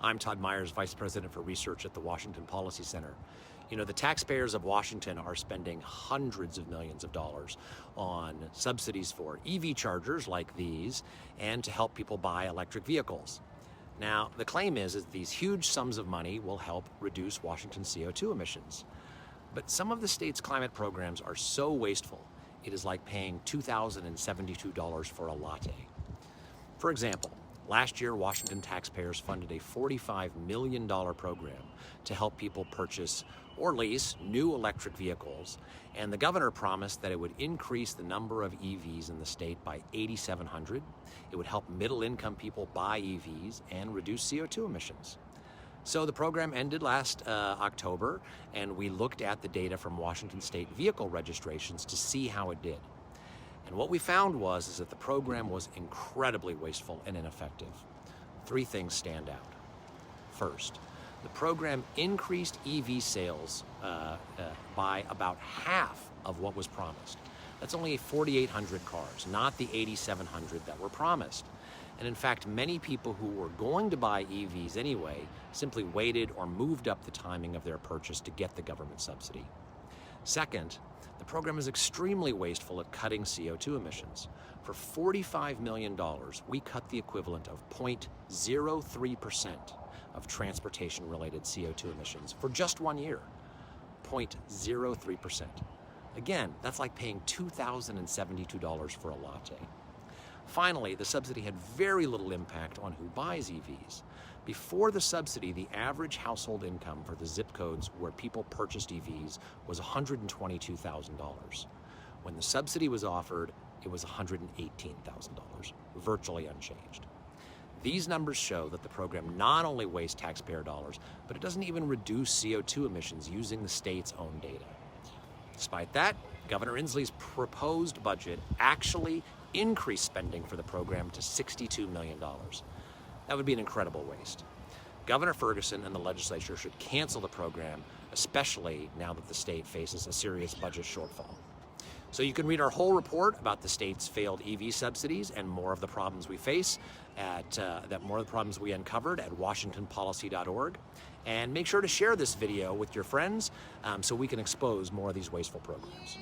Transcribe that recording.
I'm Todd Myers, Vice President for Research at the Washington Policy Center. You know, the taxpayers of Washington are spending hundreds of millions of dollars on subsidies for EV chargers like these and to help people buy electric vehicles. Now, the claim is that these huge sums of money will help reduce Washington's CO2 emissions. But some of the state's climate programs are so wasteful, it is like paying $2,072 for a latte. For example, last year, Washington taxpayers funded a $45 million program to help people purchase or lease new electric vehicles, and the governor promised that it would increase the number of EVs in the state by 8,700. It would help middle-income people buy EVs and reduce CO2 emissions. So the program ended last October, and we looked at the data from Washington state vehicle registrations to see how it did. And what we found was that the program was incredibly wasteful and ineffective. Three things stand out. First, the program increased EV sales by about half of what was promised. That's only 4,800 cars, not the 8,700 that were promised. And in fact, many people who were going to buy EVs anyway simply waited or moved up the timing of their purchase to get the government subsidy. Second, the program is extremely wasteful at cutting CO2 emissions. For $45 million, we cut the equivalent of 0.03% of transportation-related CO2 emissions for just 1 year. 0.03%. Again, that's like paying $2,072 for a latte. Finally, the subsidy had very little impact on who buys EVs. Before the subsidy, the average household income for the zip codes where people purchased EVs was $122,000. When the subsidy was offered, it was $118,000, virtually unchanged. These numbers show that the program not only wastes taxpayer dollars, but it doesn't even reduce CO2 emissions using the state's own data. Despite that, Governor Inslee's proposed budget actually increased spending for the program to $62 million. That would be an incredible waste. Governor Ferguson and the legislature should cancel the program, especially now that the state faces a serious budget shortfall. So you can read our whole report about the state's failed EV subsidies and more of the problems we face more of the problems we uncovered at washingtonpolicy.org. And make sure to share this video with your friends so we can expose more of these wasteful programs.